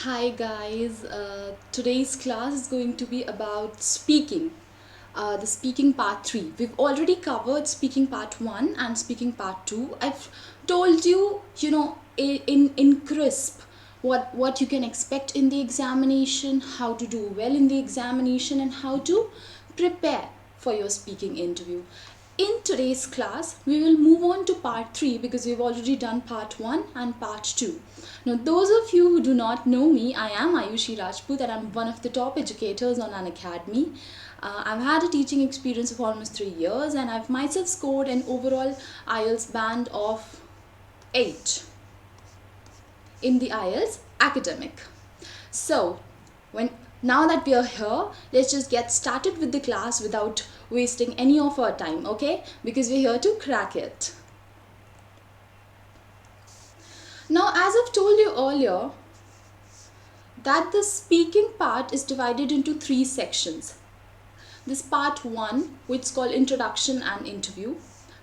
Hi guys, today's class is going to be about speaking, the speaking part 3. We've already covered speaking part 1 and speaking part 2. I've told you, in crisp what you can expect in the examination, how to do well in the examination, and how to prepare for your speaking interview. In today's class, we will move on to part 3 because we've already done part 1 and part 2. Now, those of you who do not know me, I am Aayushi Rajput and I'm one of the top educators on Unacademy. I've had a teaching experience of almost 3 years and I've myself scored an overall IELTS band of 8 in the IELTS academic. So, now that we are here, let's just get started with the class without wasting any of our time, okay? Because we're here to crack it. Now, as I've told you earlier, that the speaking part is divided into 3 sections. This part 1, which is called introduction and interview.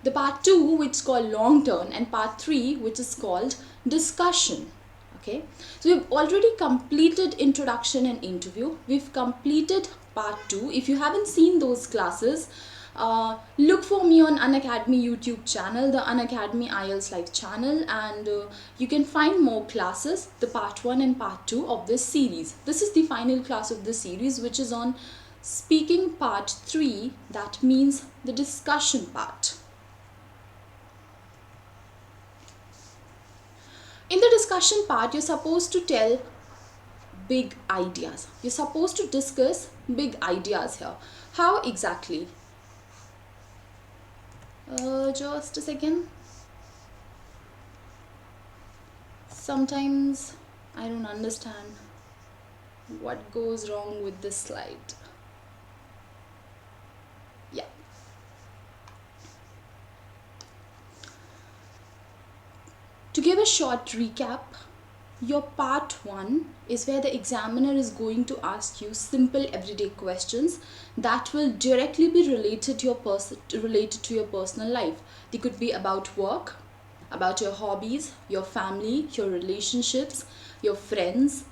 The part 2, which is called long turn, and part 3, which is called discussion. Okay, so we've already completed introduction and interview. We've completed part 2. If you haven't seen those classes, look for me on Unacademy YouTube channel, the Unacademy IELTS Live channel, and you can find more classes, the part 1 and part 2 of this series. This is the final class of the series, which is on speaking part 3, that means the discussion part. In the discussion part, you're supposed to tell big ideas. You're supposed to discuss big ideas here. How exactly? Just a second. Sometimes I don't understand what goes wrong with this slide. Yeah. To give a short recap, your part 1 is where the examiner is going to ask you simple everyday questions that will directly be related to your personal life. They could be about work, about your hobbies, your family, your relationships, your friends,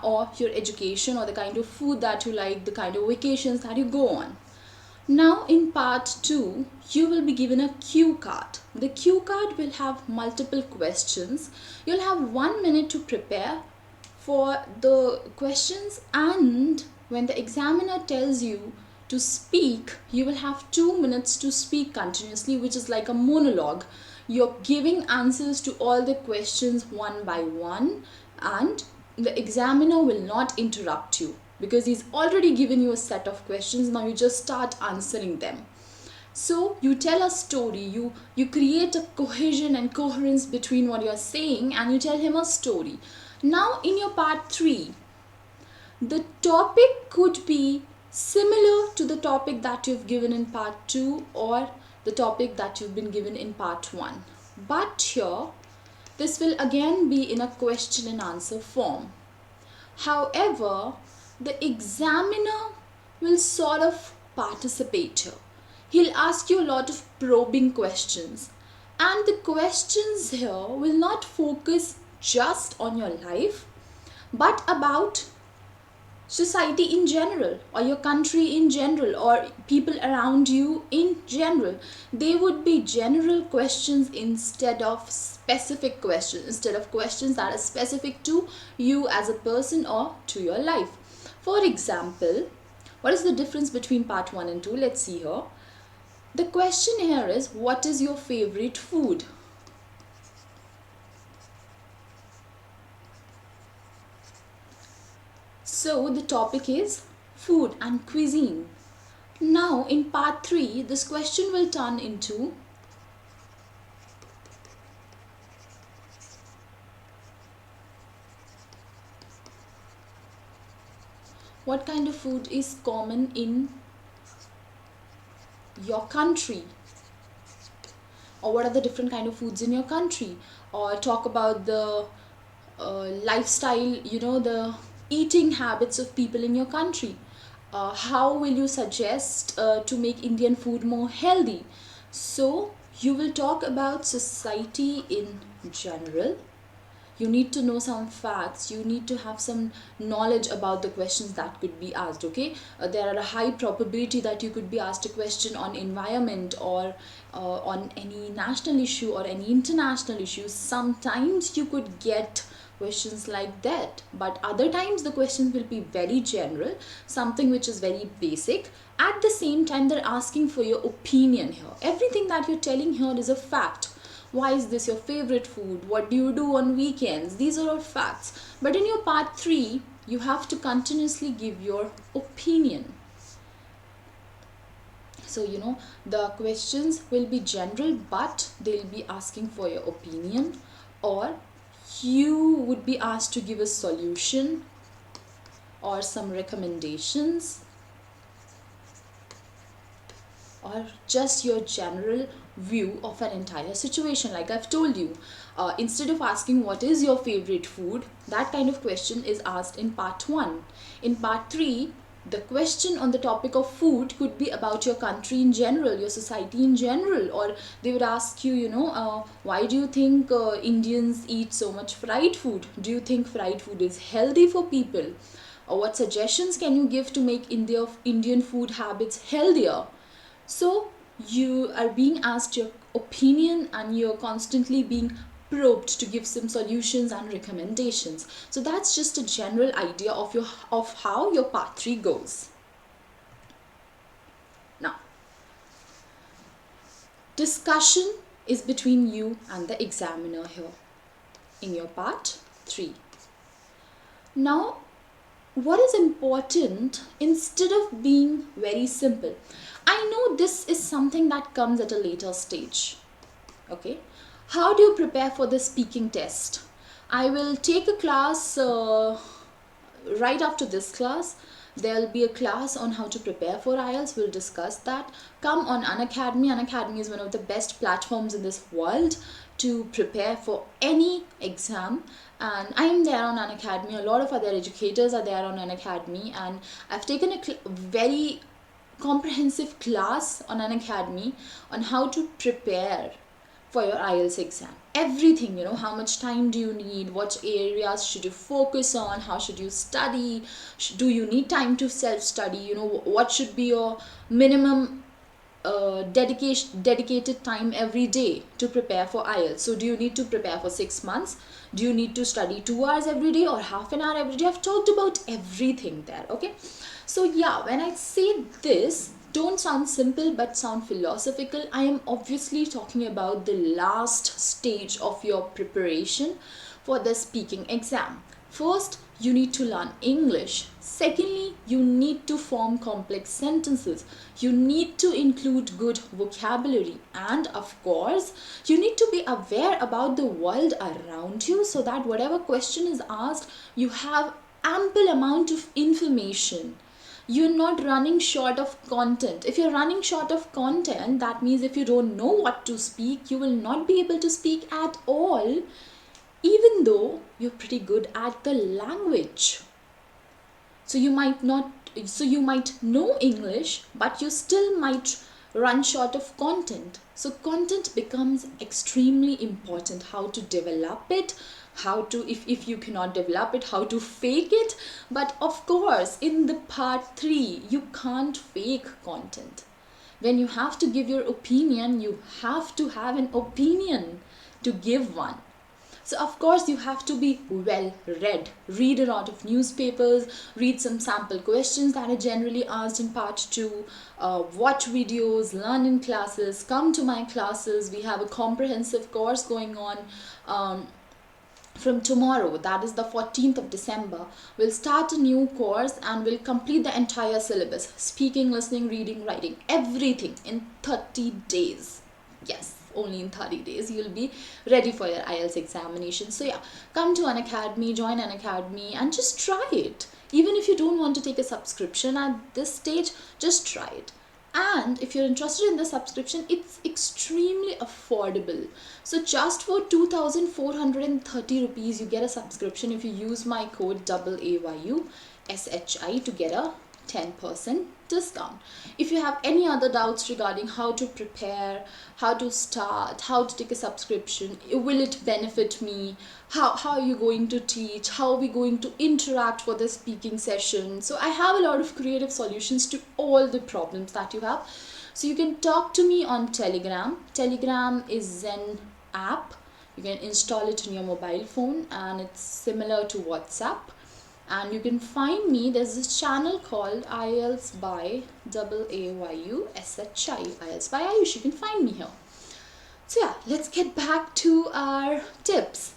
or your education, or the kind of food that you like, the kind of vacations that you go on. Now in part 2, you will be given a cue card. The cue card will have multiple questions. You'll have 1 minute to prepare for the questions, and when the examiner tells you to speak, you will have 2 minutes to speak continuously, which is like a monologue. You're giving answers to all the questions one by one, and the examiner will not interrupt you because he's already given you a set of questions. Now you just start answering them. So you tell a story, you create a cohesion and coherence between what you're saying, and you tell him a story. Now in your part 3, the topic could be similar to the topic that you've given in part 2 or the topic that you've been given in part 1. But here, this will again be in a question and answer form. However, the examiner will sort of participate here. He'll ask you a lot of probing questions, and the questions here will not focus just on your life but about society in general, or your country in general, or people around you in general. They would be general questions instead of specific questions, instead of questions that are specific to you as a person or to your life. For example, what is the difference between part 1 and 2? Let's see here. The question here is, what is your favorite food? So the topic is food and cuisine. Now in part 3, this question will turn into, what kind of food is common in your country? Or what are the different kind of foods in your country? Or talk about the lifestyle, the eating habits of people in your country. How will you suggest to make Indian food more healthy? So you will talk about society in general. You need to know some facts. You need to have some knowledge about the questions that could be asked. Okay, there are a high probability that you could be asked a question on environment, or on any national issue or any international issue. Sometimes you could get questions like that, but other times the questions will be very general, something which is very basic. At the same time, they're asking for your opinion here. Everything that you're telling here is a fact. Why is this your favorite food? What do you do on weekends? These are all facts. But in your part 3, you have to continuously give your opinion. So, the questions will be general, but they'll be asking for your opinion, or you would be asked to give a solution or some recommendations, or just your general view of an entire situation. Like I've told you, instead of asking what is your favorite food, that kind of question is asked in part 1. In part 3, the question on the topic of food could be about your country in general, your society in general, or they would ask you, why do you think Indians eat so much fried food? Do you think fried food is healthy for people? Or what suggestions can you give to make Indian food habits healthier? So you are being asked your opinion, and you're constantly being probed to give some solutions and recommendations. So that's just a general idea of how your part 3 goes. Now, discussion is between you and the examiner here in your part 3. Now, what is important, instead of being very simple, I know this is something that comes at a later stage. Okay, how do you prepare for the speaking test? I will take a class right after this class. There will be a class on how to prepare for IELTS. We'll discuss that. Come on Unacademy. Unacademy is one of the best platforms in this world to prepare for any exam. And I am there on Unacademy. A lot of other educators are there on Unacademy. And I've taken a very comprehensive class on Unacademy on how to prepare for your IELTS exam. Everything, how much time do you need, what areas should you focus on, how should you study, do you need time to self-study, what should be your minimum dedicated time every day to prepare for IELTS. So do you need to prepare for 6 months? Do you need to study 2 hours every day or half an hour every day? I've talked about everything there. Okay, so yeah, when I say this, don't sound simple but sound philosophical. I am obviously talking about the last stage of your preparation for the speaking exam. First, you need to learn English. Secondly, you need to form complex sentences. You need to include good vocabulary. And of course, you need to be aware about the world around you, so that whatever question is asked, you have ample amount of information. You're not running short of content. If you're running short of content, that means if you don't know what to speak, you will not be able to speak at all, even though you're pretty good at the language. So you might know English, but you still might run short of content. So content becomes extremely important. How to develop it, if you cannot develop it, how to fake it. But of course, in the part 3, you can't fake content. When you have to give your opinion, you have to have an opinion to give one. So of course you have to be well read. Read a lot of newspapers, read some sample questions that are generally asked in part 2, watch videos, learn in classes, come to my classes. We have a comprehensive course going on from tomorrow, that is the 14th of December. We'll start a new course and we'll complete the entire syllabus. Speaking, listening, reading, writing, everything in 30 days. Yes, only in 30 days you'll be ready for your IELTS examination. So yeah, come to Unacademy, join Unacademy and just try it. Even if you don't want to take a subscription at this stage, just try it. And if you're interested in the subscription, it's extremely affordable. So just for 2,430 rupees, you get a subscription if you use my code AAYUSHI to get a 10% discount. If you have any other doubts regarding how to prepare, how to start, how to take a subscription, will it benefit me, how are you going to teach, how are we going to interact for the speaking session, so I have a lot of creative solutions to all the problems that you have. So you can talk to me on Telegram. Telegram is an app. You can install it in your mobile phone and it's similar to WhatsApp. And you can find me, there's this channel called IELTS by AAYUSHI, IELTS by Ayush. You can find me here. So yeah, let's get back to our tips.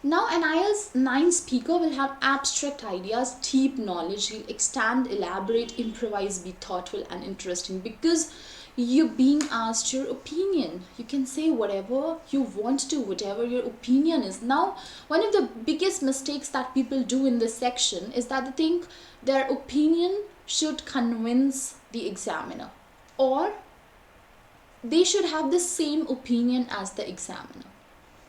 Now an IELTS 9 speaker will have abstract ideas, deep knowledge, he'll expand, elaborate, improvise, be thoughtful and interesting, because you're being asked your opinion. You can say whatever you want to, whatever your opinion is. Now, one of the biggest mistakes that people do in this section is that they think their opinion should convince the examiner, or they should have the same opinion as the examiner.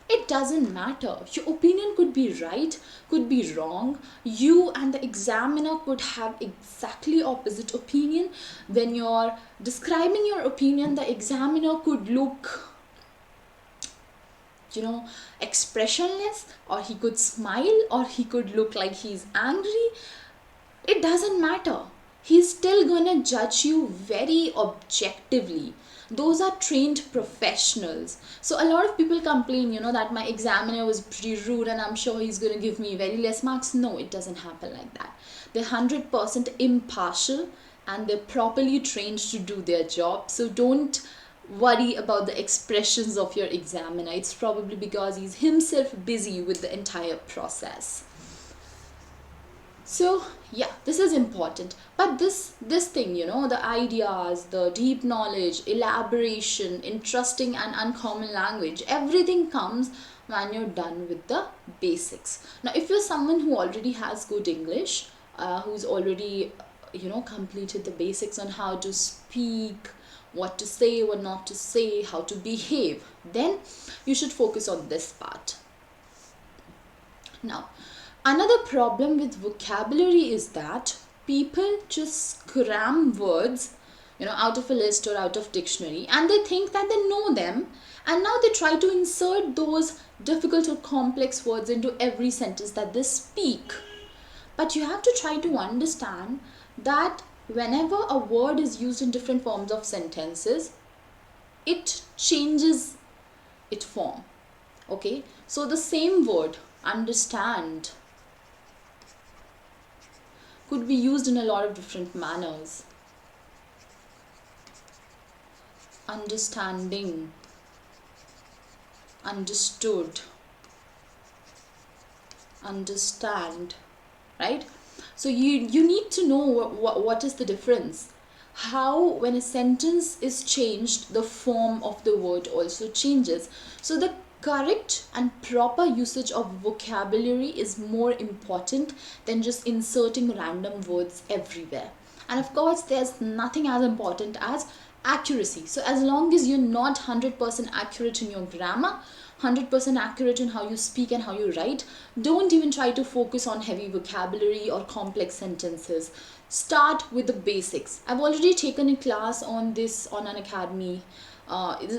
It doesn't matter. Your opinion could be right, could be wrong. You and the examiner could have exactly opposite opinion. When you're describing your opinion, the examiner could look, expressionless, or he could smile, or he could look like he's angry. It doesn't matter. He's still gonna judge you very objectively. Those are trained professionals. So a lot of people complain, that my examiner was pretty rude and I'm sure he's going to give me very less marks. No, it doesn't happen like that. They're 100% impartial and they're properly trained to do their job. So don't worry about the expressions of your examiner. It's probably because he's himself busy with the entire process. So yeah, this is important. But this thing, the ideas, the deep knowledge, elaboration, interesting and uncommon language, everything comes when you're done with the basics. Now, if you're someone who already has good English, who's already, completed the basics on how to speak, what to say, what not to say, how to behave, then you should focus on this part. Now, another problem with vocabulary is that people just cram words, out of a list or out of dictionary, and they think that they know them, and now they try to insert those difficult or complex words into every sentence that they speak. But you have to try to understand that whenever a word is used in different forms of sentences, it changes its form. Okay, so the same word, understand, could be used in a lot of different manners. Understanding, understood, understand, right? So you need to know what is the difference. How, when a sentence is changed, the form of the word also changes. So the correct and proper usage of vocabulary is more important than just inserting random words everywhere. And of course, there's nothing as important as accuracy. So as long as you're not 100% accurate in your grammar, 100% accurate in how you speak and how you write, don't even try to focus on heavy vocabulary or complex sentences. Start with the basics. I've already taken a class on this on Unacademy.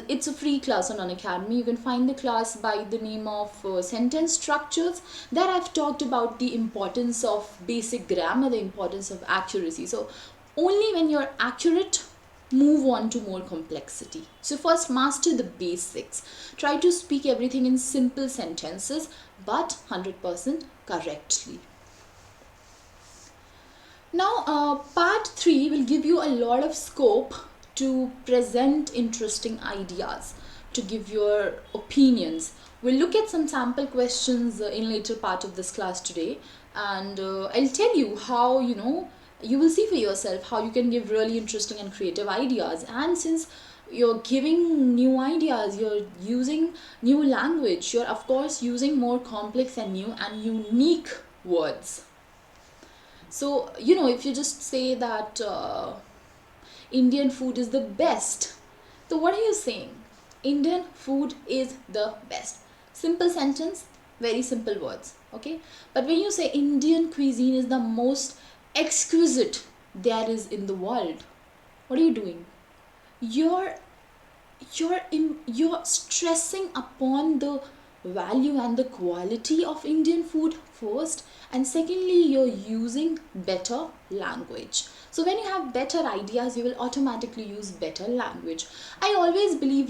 It's a free class on Unacademy. You can find the class by the name of sentence structures. There I've talked about the importance of basic grammar, the importance of accuracy. So only when you're accurate, move on to more complexity. So first, master the basics. Try to speak everything in simple sentences, but 100% correctly. Now, part 3 will give you a lot of scope to present interesting ideas, to give your opinions. We'll look at some sample questions in later part of this class today, and I'll tell you how, you will see for yourself how you can give really interesting and creative ideas. And since you're giving new ideas, you're using new language, you're of course using more complex and new and unique words. So, if you just say that Indian food is the best, so what are you saying? Indian food is the best. Simple sentence, very simple words, okay? But when you say Indian cuisine is the most exquisite, there is in the world. What are you doing? You're you're stressing upon the value and the quality of Indian food first, and secondly you're using better language. So when you have better ideas, you will automatically use better language. I always believe,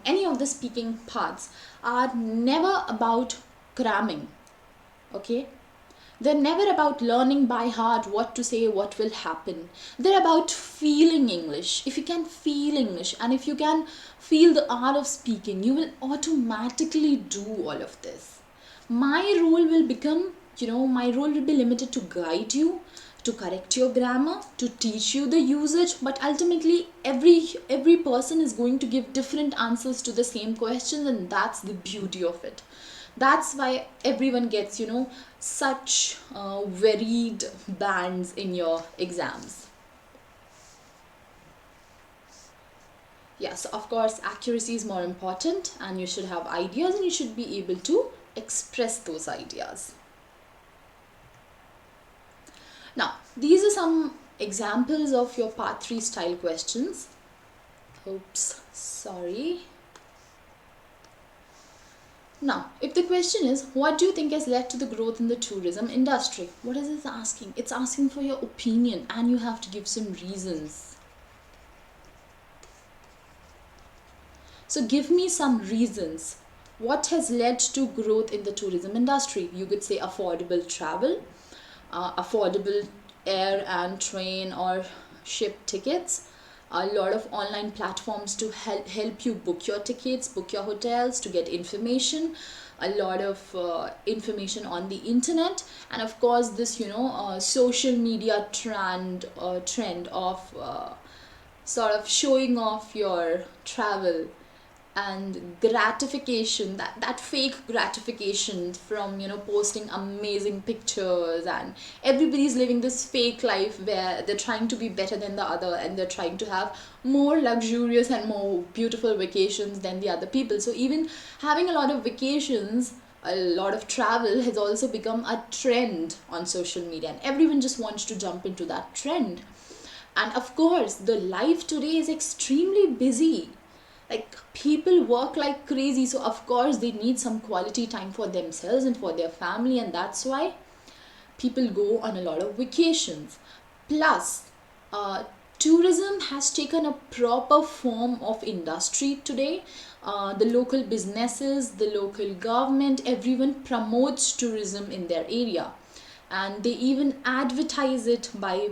any of the speaking parts are never about cramming. Okay, they're never about learning by heart what to say, what will happen. They're about feeling English. If you can feel English and if you can feel the art of speaking, you will automatically do all of this. My role will become, my role will be limited to guide you, to correct your grammar, to teach you the usage, but ultimately every person is going to give different answers to the same questions, and that's the beauty of it. That's why everyone gets, such varied bands in your exams. Yeah, so of course accuracy is more important, and you should have ideas and you should be able to express those ideas. Now, these are some examples of your part 3 style questions. Oops, sorry. Now, if the question is, what do you think has led to the growth in the tourism industry? What is it asking? It's asking for your opinion, and you have to give some reasons. So give me some reasons. What has led to growth in the tourism industry? You could say affordable travel, affordable air and train or ship tickets, a lot of online platforms to help you book your tickets, book your hotels, to get information, a lot of information on the internet, and of course this social media trend of sort of showing off your travel and gratification, that fake gratification from posting amazing pictures, and everybody's living this fake life where they're trying to be better than the other, and they're trying to have more luxurious and more beautiful vacations than the other people. So even having a lot of vacations, a lot of travel has also become a trend on social media, and everyone just wants to jump into that trend. And of course the life today is extremely busy. Like, people work like crazy, so of course they need some quality time for themselves and for their family, and that's why people go on a lot of vacations. Plus, tourism has taken a proper form of industry today. The local businesses, the local government, everyone promotes tourism in their area, and they even advertise it by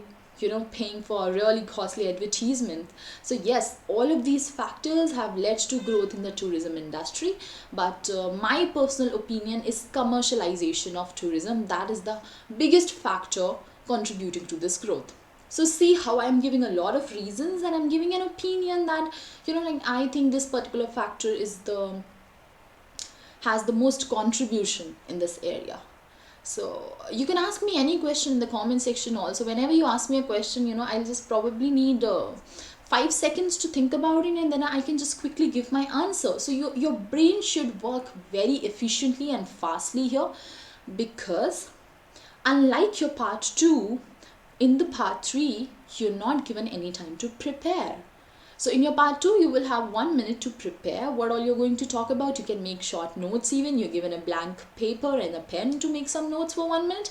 paying for a really costly advertisement. So yes, all of these factors have led to growth in the tourism industry, but my personal opinion is commercialization of tourism. That is the biggest factor contributing to this growth. So see how I'm giving a lot of reasons, and I'm giving an opinion that I think this particular factor has the most contribution in this area. So you can ask me any question in the comment section also. Whenever you ask me a question, I'll just probably need 5 seconds to think about it, and then I can just quickly give my answer. So your brain should work very efficiently and fastly here, because unlike your part 2, in the part 3 you're not given any time to prepare. So in your part 2, you will have 1 minute to prepare what all you're going to talk about. You can make short notes even. You're given a blank paper and a pen to make some notes for 1 minute.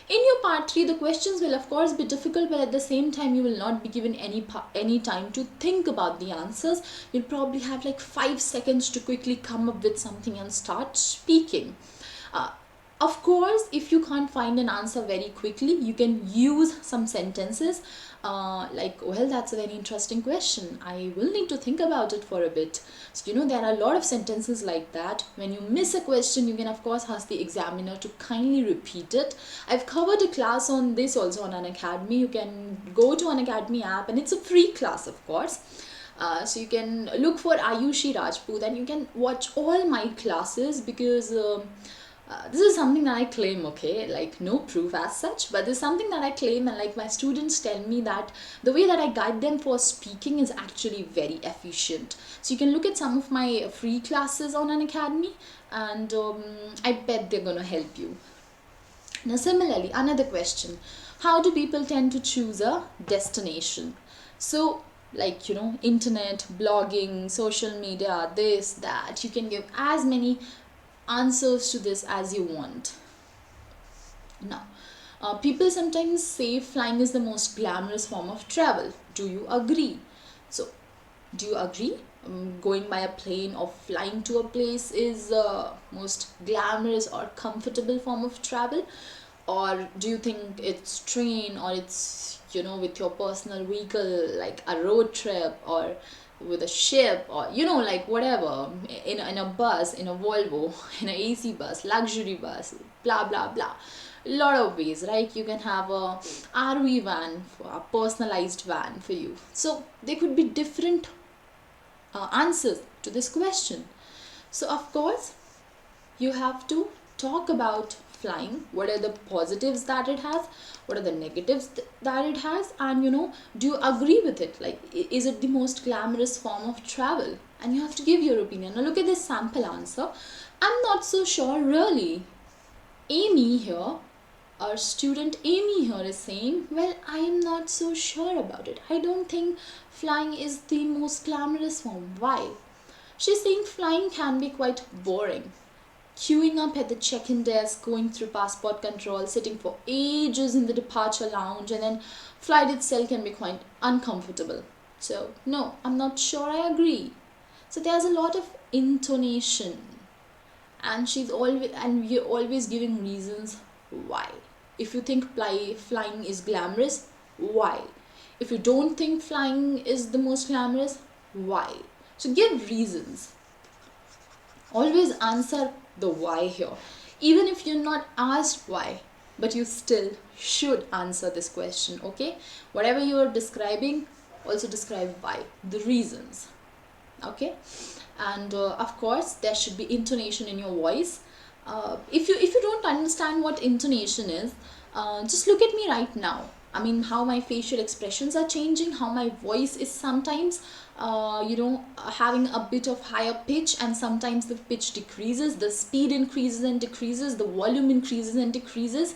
In your part 3, the questions will of course be difficult, but at the same time you will not be given any time to think about the answers. You'll probably have like 5 seconds to quickly come up with something and start speaking. Of course, if you can't find an answer very quickly, you can use some sentences like, well, that's a very interesting question. I will need to think about it for a bit. So, there are a lot of sentences like that. When you miss a question, you can of course ask the examiner to kindly repeat it. I've covered a class on this also on Unacademy. You can go to Unacademy app, and it's a free class, of course. So you can look for Aayushi Rajput, and you can watch all my classes, because this is something that I claim, okay, like no proof as such, but this is something that I claim, and like my students tell me that the way that I guide them for speaking is actually very efficient. So you can look at some of my free classes on Unacademy, and I bet they're gonna help you. Now similarly, another question. How do people tend to choose a destination? So, like, internet, blogging, social media, this, that, you can give as many answers to this as you want. Now, people sometimes say flying is the most glamorous form of travel. Do you agree? So, do you agree? Going by a plane or flying to a place is the most glamorous or comfortable form of travel? Or do you think it's train, or it's with your personal vehicle like a road trip, or with a ship, or like whatever, in a bus, in a Volvo, in a AC bus, luxury bus, blah blah blah. A lot of ways, right? You can have a RV van, a personalized van for you. So there could be different answers to this question. So of course you have to talk about flying. What are the positives that it has, what are the negatives that it has, and do you agree with it? Like, is it the most glamorous form of travel? And you have to give your opinion. Now look at this sample answer. I'm not so sure really. Amy here, our student Amy here, is saying, well, I am not so sure about it. I don't think flying is the most glamorous form. Why? She's saying flying can be quite boring. Queuing up at the check-in desk, going through passport control, sitting for ages in the departure lounge, and then flight itself can be quite uncomfortable. So no, I'm not sure I agree. So there's a lot of intonation, and we're always giving reasons why. If you think flying is glamorous, why? If you don't think flying is the most glamorous, why? So give reasons. Always answer the why here. Even if you're not asked why, but you still should answer this question, okay? Whatever you are describing, also describe why, the reasons, okay? And of course, there should be intonation in your voice. If you don't understand what intonation is, just look at me right now. I mean, how my facial expressions are changing, how my voice is sometimes, having a bit of higher pitch, and sometimes the pitch decreases, the speed increases and decreases, the volume increases and decreases.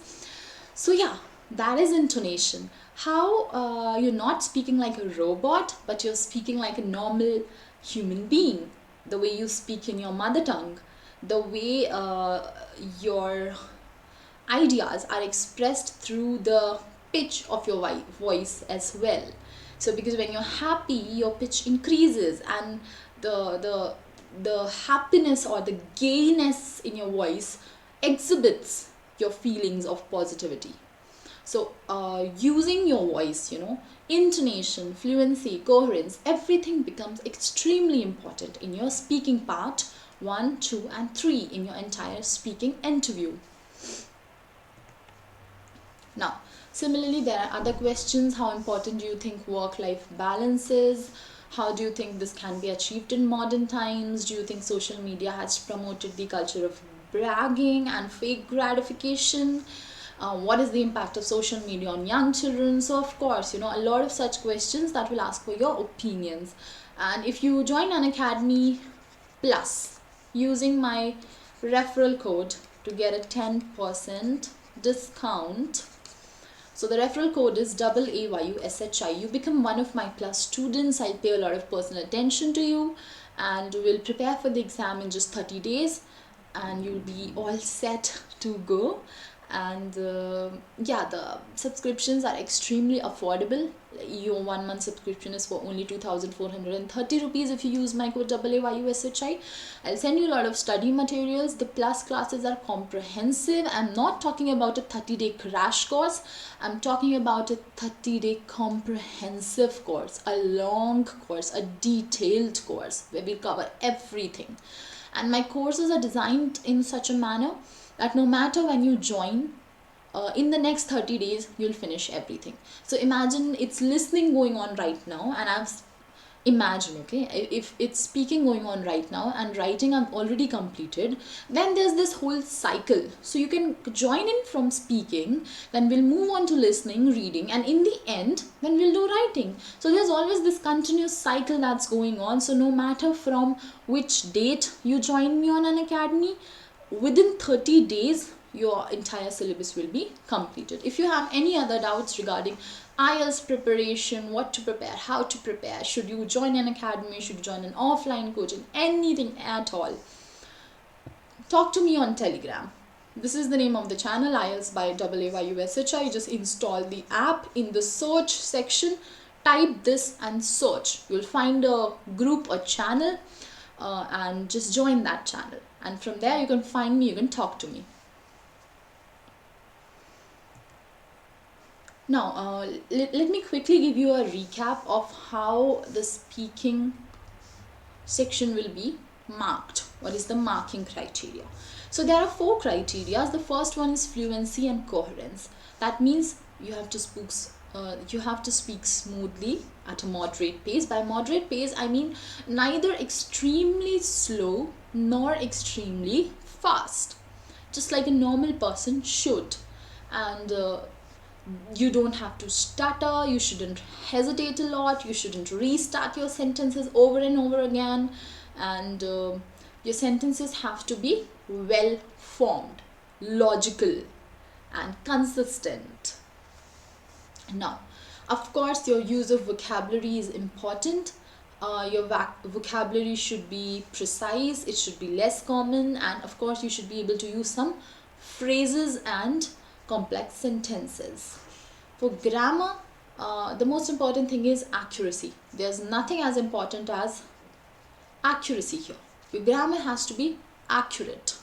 So yeah, that is intonation. How you're not speaking like a robot, but you're speaking like a normal human being. The way you speak in your mother tongue, the way your ideas are expressed through the pitch of your voice as well. So because when you're happy, your pitch increases, and the happiness or the gayness in your voice exhibits your feelings of positivity. So using your voice, intonation, fluency, coherence, everything becomes extremely important in your speaking part 1, 2 and 3 in your entire speaking interview. Now, similarly, there are other questions. How important do you think work-life balance is? How do you think this can be achieved in modern times? Do you think social media has promoted the culture of bragging and fake gratification? What is the impact of social media on young children? So of course, a lot of such questions that will ask for your opinions. And if you join Unacademy Plus using my referral code to get a 10% discount, so the referral code is AAYUSHI. You become one of my Plus students. I'll pay a lot of personal attention to you, and we'll prepare for the exam in just 30 days, and you'll be all set to go. And yeah, the subscriptions are extremely affordable. Your 1 month subscription is for only 2,430 rupees if you use my code AAYUSHI. I'll send you a lot of study materials. The Plus classes are comprehensive. I'm not talking about a 30-day crash course. I'm talking about a 30-day comprehensive course, a long course, a detailed course where we cover everything. And my courses are designed in such a manner that no matter when you join, in the next 30 days, you'll finish everything. So imagine it's listening going on right now, and imagine, okay, if it's speaking going on right now and writing I've already completed, then there's this whole cycle. So you can join in from speaking, then we'll move on to listening, reading, and in the end, then we'll do writing. So there's always this continuous cycle that's going on. So no matter from which date you join me on Unacademy, within 30 days, your entire syllabus will be completed. If you have any other doubts regarding IELTS preparation, what to prepare, how to prepare, should you join an academy, should you join an offline coaching, anything at all, talk to me on Telegram. This is the name of the channel, IELTS by Aayushi. You just install the app. In the search section, type this and search. You'll find a group or channel, and just join that channel. And from there you can find me, you can talk to me. Now, let me quickly give you a recap of how the speaking section will be marked. What is the marking criteria? So there are 4 criteria. The first one is fluency and coherence. That means you have to speak smoothly at a moderate pace. By moderate pace, I mean neither extremely slow nor extremely fast, just like a normal person should. And you don't have to stutter, you shouldn't hesitate a lot, you shouldn't restart your sentences over and over again, and your sentences have to be well formed, logical and consistent. Now, of course, your use of vocabulary is important. Your vocabulary should be precise, it should be less common, and of course you should be able to use some phrases and complex sentences. For grammar, the most important thing is accuracy. There's nothing as important as accuracy here. Your grammar has to be accurate.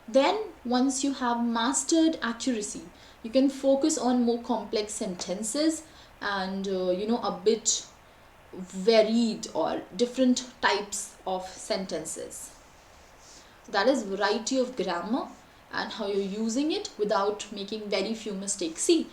Then once you have mastered accuracy, you can focus on more complex sentences and a bit varied or different types of sentences. That is variety of grammar and how you're using it without making very few mistakes. See,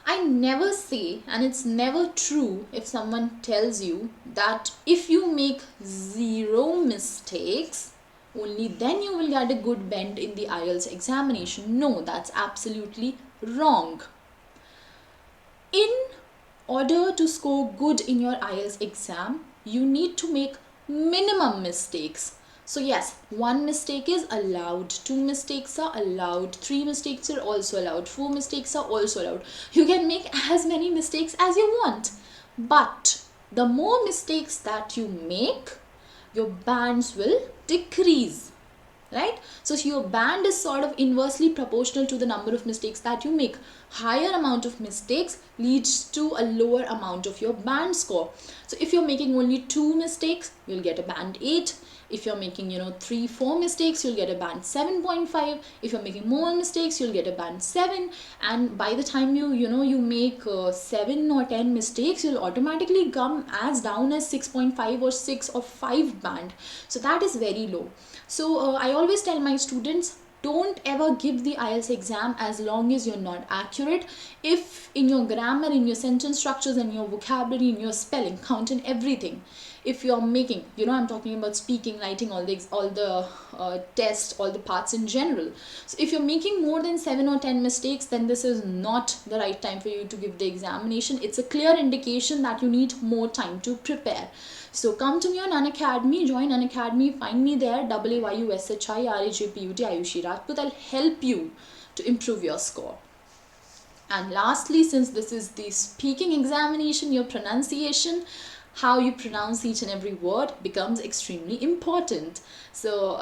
I never say, and it's never true if someone tells you that if you make 0 mistakes, only then you will get a good band in the IELTS examination. No, that's absolutely wrong. In order to score good in your IELTS exam, you need to make minimum mistakes. So yes, 1 mistake is allowed, 2 mistakes are allowed, 3 mistakes are also allowed, 4 mistakes are also allowed. You can make as many mistakes as you want. But the more mistakes that you make, your bands will decrease, right? So your band is sort of inversely proportional to the number of mistakes that you make. Higher amount of mistakes leads to a lower amount of your band score. So if you're making only 2 mistakes, you'll get a band 8. If you're making 3-4 mistakes, you'll get a band 7.5. If you're making more mistakes, you'll get a band 7. And by the time you make 7 or 10 mistakes, you'll automatically come as down as 6.5 or 6 or 5 band. So that is very low. So I always tell my students, don't ever give the IELTS exam as long as you're not accurate. If in your grammar, in your sentence structures, and your vocabulary, in your spelling, count in everything, if you're making, I'm talking about speaking, writing, all the tests, all the parts in general. So if you're making more than 7 or 10 mistakes, then this is not the right time for you to give the examination. It's a clear indication that you need more time to prepare. So come to me on Unacademy, join Unacademy, find me there, Aayushi Rajput, Aayushi Rajput. I'll help you to improve your score. And lastly, since this is the speaking examination, your pronunciation, how you pronounce each and every word becomes extremely important. So,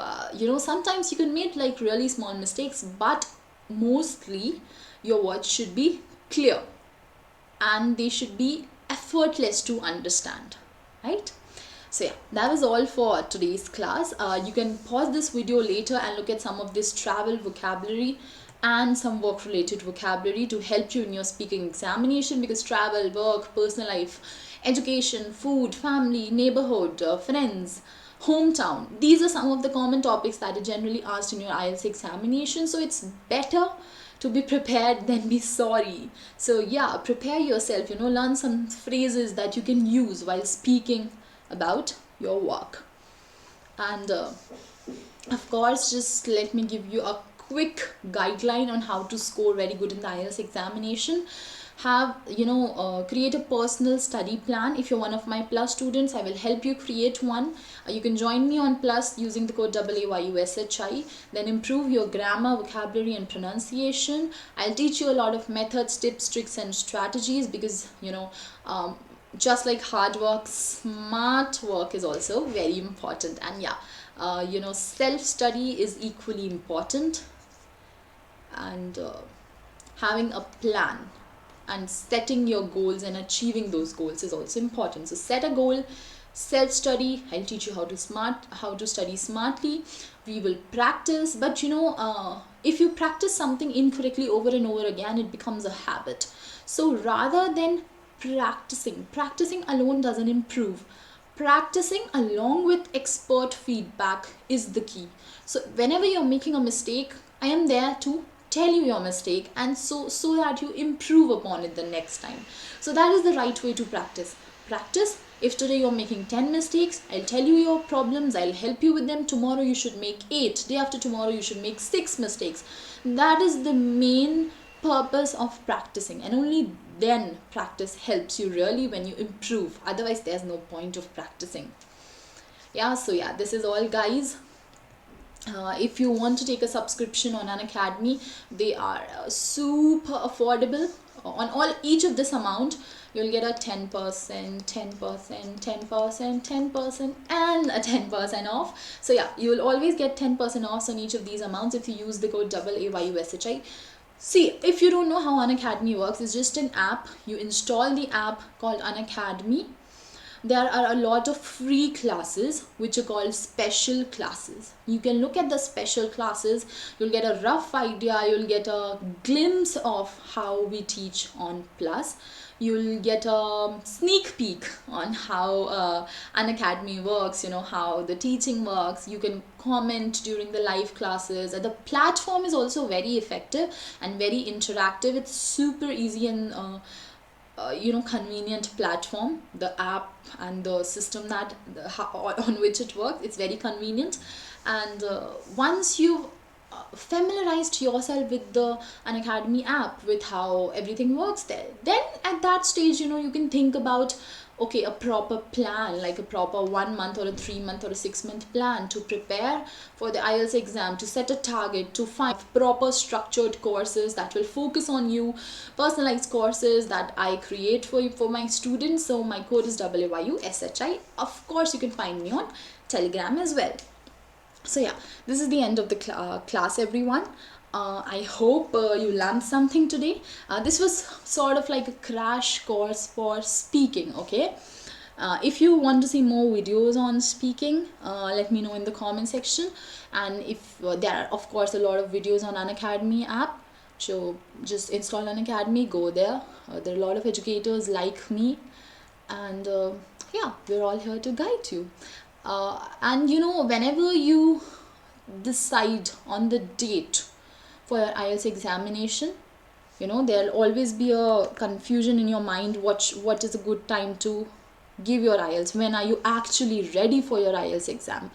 sometimes you can make like really small mistakes, but mostly your words should be clear and they should be effortless to understand, right? So yeah, that was all for today's class. You can pause this video later and look at some of this travel vocabulary and some work related vocabulary to help you in your speaking examination, because travel, work, personal life, education, food, family, neighborhood, friends, hometown, these are some of the common topics that are generally asked in your IELTS examination. So it's better to be prepared than be sorry. So yeah, prepare yourself, learn some phrases that you can use while speaking about your work. And of course, just let me give you a quick guideline on how to score very good in the IELTS examination. have, create a personal study plan. If you're one of my Plus students, I will help you create one. You can join me on Plus using the code AAYUSHI. Then improve your grammar, vocabulary and pronunciation. I'll teach you a lot of methods, tips, tricks and strategies, because just like hard work, smart work is also very important. And yeah, self-study is equally important. And having a plan and setting your goals and achieving those goals is also important. So set a goal, self-study. I'll teach you how to study smartly. We will practice, but if you practice something incorrectly over and over again, it becomes a habit. So rather than practicing alone doesn't improve. Practicing along with expert feedback is the key. So whenever you're making a mistake, I am there to tell you your mistake, and so that you improve upon it the next time. So that is the right way to practice. If today you're making 10 mistakes, I'll tell you your problems, I'll help you with them. Tomorrow you should make 8, day after tomorrow you should make 6 mistakes. That is the main purpose of practicing, and only then practice helps you really when you improve. Otherwise there's no point of practicing. This is all, guys. If you want to take a subscription on Unacademy, they are super affordable. On each of this amount, you'll get a 10%, 10%, 10%, 10%, and a 10% off. So yeah, you will always get 10% off on each of these amounts if you use the code AAYUSHI. See, if you don't know how Unacademy works, it's just an app. You install the app called Unacademy. There are a lot of free classes which are called special classes. You can look at the special classes, you'll get a rough idea, you'll get a glimpse of how we teach on Plus. You'll get a sneak peek on how Unacademy works, how the teaching works. You can comment during the live classes. The platform is also very effective and very interactive. It's super easy and convenient platform. The app and the system on which it works, it's very convenient. And once you've familiarized yourself with the Unacademy app, with how everything works there, then at that stage you can think about a proper plan, like a proper 1 month or a 3 month or a 6 month plan to prepare for the IELTS exam, to set a target, to find proper structured courses that will focus on you, personalized courses that I create for my students. So my code is AAYUSHI. Of course, you can find me on Telegram as well. So yeah, this is the end of the class, everyone. I hope you learned something today. This was sort of like a crash course for speaking, okay? If you want to see more videos on speaking, let me know in the comment section. And if there are, of course, a lot of videos on Unacademy app, so just install Unacademy, go there. There are a lot of educators like me, and we're all here to guide you. And whenever you decide on the date for your IELTS examination, there'll always be a confusion in your mind. What is a good time to give your IELTS? When are you actually ready for your IELTS exam?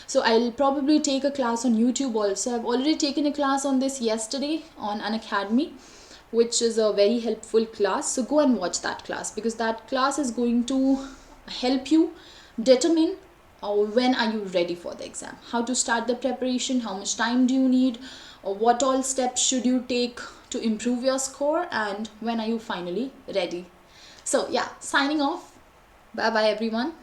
So I'll probably take a class on YouTube also. I've already taken a class on this yesterday on Unacademy, which is a very helpful class. So go and watch that class, because that class is going to help you determine when are you ready for the exam, how to start the preparation, how much time do you need, or what all steps should you take to improve your score, and when are you finally ready. So yeah, signing off. Bye bye everyone.